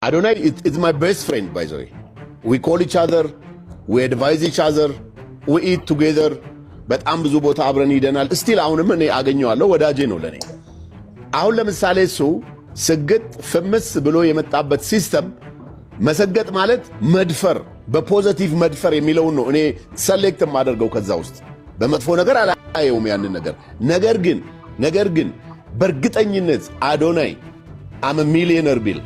Adonai is my best friend, by the way. We call each other, we advise each other, we eat together. በጣም ብዙ ቦታ አብረን ሄደናል። ስቲል አሁንም እኔ አገኘዋለሁ፣ ወዳጄ ነው ለኔ። አሁን ለምሳሌ እሱ ስግጥ ፍምስ ብሎ የመጣበት ሲስተም መሰገጥ ማለት መድፈር፣ በፖዚቲቭ መድፈር የሚለውን ነው እኔ ሰሌክት ማደርገው ከዛ ውስጥ። በመጥፎ ነገር አላየውም ያንን ነገር። ነገር ግን በእርግጠኝነት አዶናይ አም ሚሊዮነር ቢል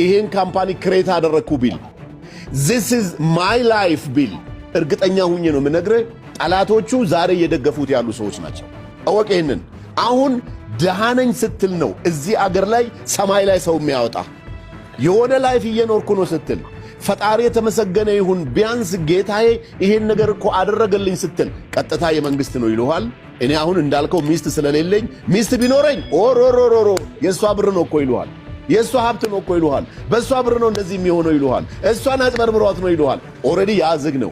ይሄን ካምፓኒ ክሬት አደረኩ ቢል this is my life ቢል እርግጠኛ ሁኜ ነው የምነግርህ ጠላቶቹ ዛሬ እየደገፉት ያሉ ሰዎች ናቸው። አወቅ ይሄንን። አሁን ደሃነኝ ስትል ነው እዚህ አገር ላይ ሰማይ ላይ ሰው የሚያወጣ። የሆነ ላይፍ እየኖርኩ ነው ስትል ፈጣሪ የተመሰገነ ይሁን ቢያንስ ጌታዬ ይሄን ነገር እኮ አደረገልኝ ስትል ቀጥታ የመንግስት ነው ይሉሃል። እኔ አሁን እንዳልከው ሚስት ስለሌለኝ ሚስት ቢኖረኝ ኦሮሮሮሮ የሷ ብር ነው እኮ ይሉሃል። የሷ ሀብት ነው እኮ ይሉሃል። በሷ ብር ነው እንደዚህ የሚሆነው ይሉሃል። እሷን አጭበርብሯት ነው ይሉሃል። ኦሬዲ ያዝግ ነው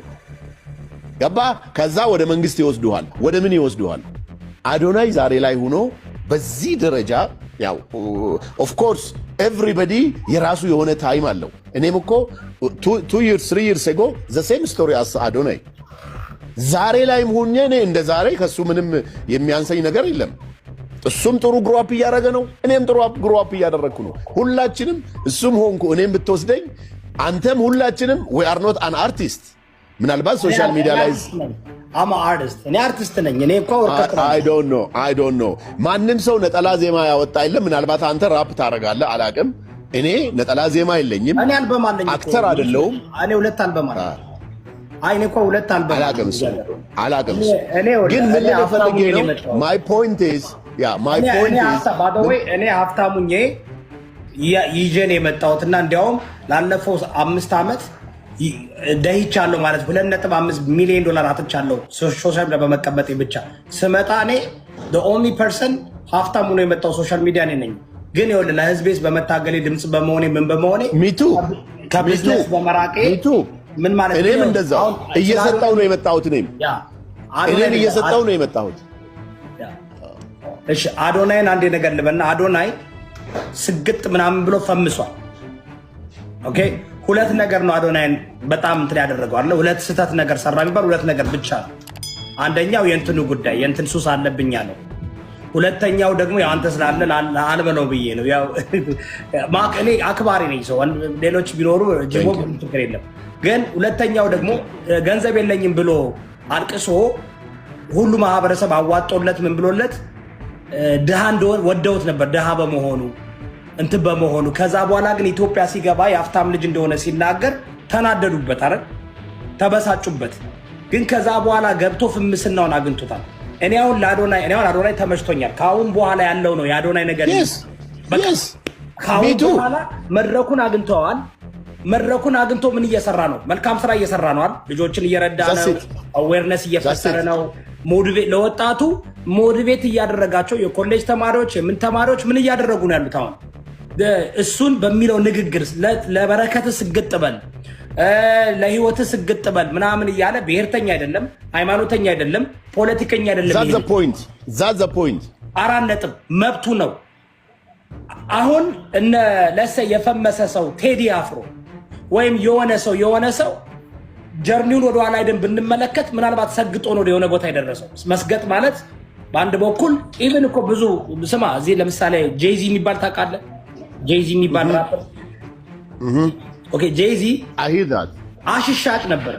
ገባ። ከዛ ወደ መንግስት ይወስዱሃል። ወደ ምን ይወስዱሃል? አዶናይ ዛሬ ላይ ሆኖ በዚህ ደረጃ ያው ኦፍ ኮርስ ኤቭሪባዲ የራሱ የሆነ ታይም አለው። እኔም እኮ 2 years 3 years ago the same story as አዶናይ ዛሬ ላይም ሆኜ እኔ እንደ ዛሬ ከሱ ምንም የሚያንሰኝ ነገር የለም። እሱም ጥሩ ግሮ አፕ እያደረገ ነው፣ እኔም ጥሩ ግሮ አፕ እያደረግኩ ነው። ሁላችንም እሱም ሆንኩ እኔም ብትወስደኝ አንተም ሁላችንም we are not an artist። ምናልባት ሶሻል ሚዲያ ላይ አማ አርቲስት እኔ አርቲስት ነኝ። እኔ እኮ ወርቀት I don't know ማንም ሰው ነጠላ ዜማ ያወጣ የለም። ምናልባት አንተ ራፕ ታረጋለህ አላቅም። እኔ ነጠላ ዜማ የለኝም። እኔ አልበም አለኝ፣ አክተር አይደለሁም። እኔ 2 አልበም አለኝ። አይ እኔ እኮ 2 አልበም አላቅም። ግን ምን ለፈልጌ ነው my point is by the way እኔ ሀብታሙኜ ይዤን የመጣሁትና እንዲያውም ላለፈው 5 ዓመት ደህይቻለሁ ማለት 2.5 ሚሊዮን ዶላር አጥቻለሁ ሶሻል ሚዲያ በመቀመጤ ብቻ። ስመጣ እኔ the only person ሀብታሙ ነው የመጣው ሶሻል ሚዲያ ነኝ። ግን ይኸውልህ ለህዝቤስ በመታገሌ ድምጽ በመሆኔ ምን በመሆኔ ሚቱ ከቢዝነስ በመራቄ ምን ማለት ነው? እኔም እንደዛው እየሰጣው ነው የመጣሁት። እኔም እየሰጣው ነው የመጣሁት። እሺ አዶናይን አንዴ ነገር ልበና፣ አዶናይ ስግጥ ምናምን ብሎ ፈምሷል። ኦኬ 2 ነገር ነው አዶናይን በጣም እንትን ያደረገው አይደል? 2 ስህተት ነገር ሰራ የሚባል 2 ነገር ብቻ ነው። አንደኛው የእንትኑ ጉዳይ የእንትን ሱስ አለብኝ ያለው፣ ሁለተኛው ደግሞ ያው አንተ ስላለ አልበለው ብዬ ነው። ያው እኔ አክባሪ ነኝ ሰው ሌሎች ቢኖሩ ጅቦ ችግር የለም። ግን ሁለተኛው ደግሞ ገንዘብ የለኝም ብሎ አልቅሶ ሁሉ ማህበረሰብ አዋጦለት ምን ብሎለት ድሃ እንደሆነ ወደውት ነበር ድሃ በመሆኑ እንትን በመሆኑ። ከዛ በኋላ ግን ኢትዮጵያ ሲገባ የሀብታም ልጅ እንደሆነ ሲናገር ተናደዱበት አይደል? ተበሳጩበት። ግን ከዛ በኋላ ገብቶ ፍምስናውን አግኝቶታል። እኔ አሁን አዶናይ ተመችቶኛል። ከአሁን በኋላ ያለው ነው የአዶናይ ነገር። ከአሁን በኋላ መድረኩን አግኝተዋል። መድረኩን አግኝቶ ምን እየሰራ ነው? መልካም ስራ እየሰራ ነው አይደል? ልጆችን እየረዳ ነው። አዌርነስ እየፈጠረ ነው። ለወጣቱ ሞቲቬት እያደረጋቸው የኮሌጅ ተማሪዎች የምን ተማሪዎች ምን እያደረጉ ነው ያሉት? አሁን እሱን በሚለው ንግግር ለበረከት ስግጥበል ለህይወት ስግጥበል ምናምን እያለ ብሔርተኛ አይደለም፣ ሃይማኖተኛ አይደለም፣ ፖለቲከኛ አይደለም። that's the point 4 ነጥብ መብቱ ነው። አሁን እነ ለሰ የፈመሰ ሰው ቴዲ አፍሮ ወይም የሆነ ሰው ጀርኒውን ወደ ኋላ አይደን ብንመለከት ምናልባት ሰግጦ ነው የሆነ ቦታ የደረሰው። መስገጥ ማለት በአንድ በኩል ኢቭን እኮ ብዙ ስማ፣ እዚህ ለምሳሌ ጄዚ የሚባል ታውቃለህ? ጄዚ የሚባል ራፐር ኦኬ፣ ጄዚ አሽሻጭ ነበረ፣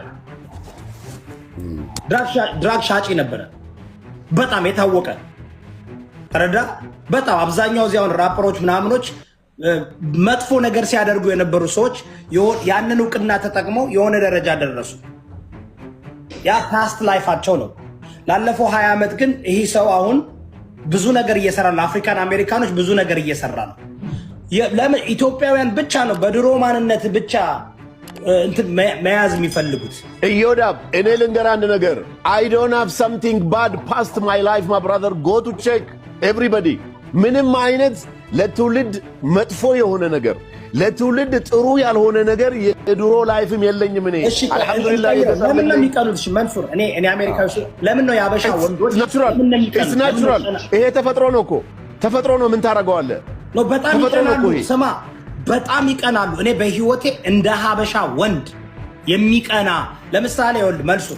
ድራግ ሻጭ ነበረ፣ በጣም የታወቀ ረዳ። በጣም አብዛኛው እዚያውን ራፐሮች ምናምኖች መጥፎ ነገር ሲያደርጉ የነበሩ ሰዎች ያንን እውቅና ተጠቅመው የሆነ ደረጃ ደረሱ። ያ ፓስት ላይፋቸው ነው። ላለፈው 20 ዓመት ግን ይሄ ሰው አሁን ብዙ ነገር እየሰራ ነው። አፍሪካን አሜሪካኖች ብዙ ነገር እየሰራ ነው። ለምን ኢትዮጵያውያን ብቻ ነው በድሮ ማንነት ብቻ እንትን መያዝ የሚፈልጉት? እዮዳብ እኔ ልንገርህ አንድ ነገር I don't have something bad past my life my brother go to check everybody ምንም አይነት ለትውልድ መጥፎ የሆነ ነገር ለትውልድ ጥሩ ያልሆነ ነገር የድሮ ላይፍም የለኝም። እኔ አልহামዱሊላህ ለምን ነው የሚቀኑት? እሺ መንሱር እኔ አሜሪካዊ ለምን ነው ያበሻ ወንዶች ናቹራል ይሄ ተፈጥሮ ነው እኮ ተፈጥሮ ነው። ምን ታረጋዋለህ? ነው በጣም ይቀናሉ። ስማ በጣም ይቀናሉ። እኔ በህይወቴ እንደ ሀበሻ ወንድ የሚቀና ለምሳሌ ይኸውልህ መልሱ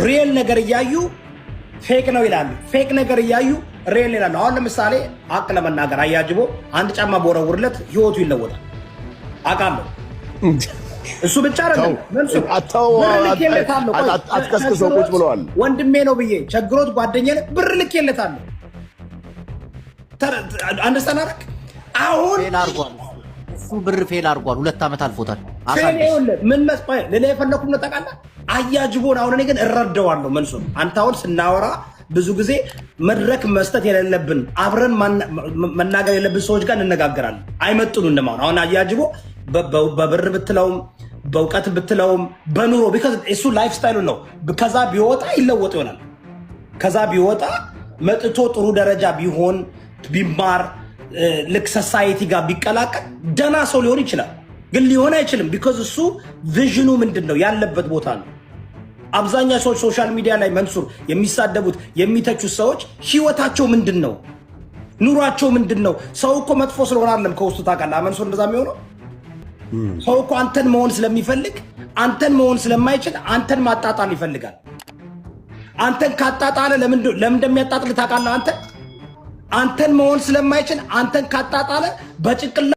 ሪል ነገር እያዩ ፌክ ነው ይላሉ። ፌክ ነገር እያዩ ሪል ይላሉ። አሁን ለምሳሌ ሀቅ ለመናገር አያጅቦ አንድ ጫማ በወረውርለት ህይወቱ ይለወጣል አውቃለሁ። እሱ ብቻ አይደለም መልሱ አትከስክሰው ቁጭ ብለዋል። ወንድሜ ነው ብዬ ቸግሮት ጓደኛዬ ብር ልኬለታለሁ። አንደስተናረክ አሁን ፌል አድርጓል። እሱ ብር ፌል አድርጓል። 2 ዓመት አልፎታል። ምን መስፋይ ሌላ የፈለኩም ነው ታውቃለህ። አያጅቦን አሁን እኔ ግን እረዳዋለሁ መልሱ። አንተ አሁን ስናወራ ብዙ ጊዜ መድረክ መስጠት የሌለብን አብረን መናገር የሌለብን ሰዎች ጋር እንነጋገራለን። አይመጥኑ እንደማሆን አሁን አያጅቦ በብር ብትለውም በእውቀት ብትለውም በኑሮ ቢካዝ እሱ ላይፍ ስታይሉ ነው። ከዛ ቢወጣ ይለወጥ ይሆናል። ከዛ ቢወጣ መጥቶ ጥሩ ደረጃ ቢሆን ቢማር ልክ ሶሳይቲ ጋር ቢቀላቀል ደና ሰው ሊሆን ይችላል። ግን ሊሆን አይችልም። ቢካዝ እሱ ቪዥኑ ምንድን ነው ያለበት ቦታ ነው። አብዛኛው ሰዎች ሶሻል ሚዲያ ላይ መንሱር የሚሳደቡት የሚተቹት ሰዎች ህይወታቸው ምንድን ነው? ኑሯቸው ምንድን ነው? ሰው እኮ መጥፎ ስለሆነ አይደለም ከውስጡ ታውቃለህ። መንሱር እንደዛ የሚሆነው ሰው እኮ አንተን መሆን ስለሚፈልግ አንተን መሆን ስለማይችል አንተን ማጣጣል ይፈልጋል። አንተን ካጣጣለ ለምን እንደሚያጣጥል ታውቃለህ? አንተን መሆን ስለማይችል አንተን ካጣጣለ በጭቅላ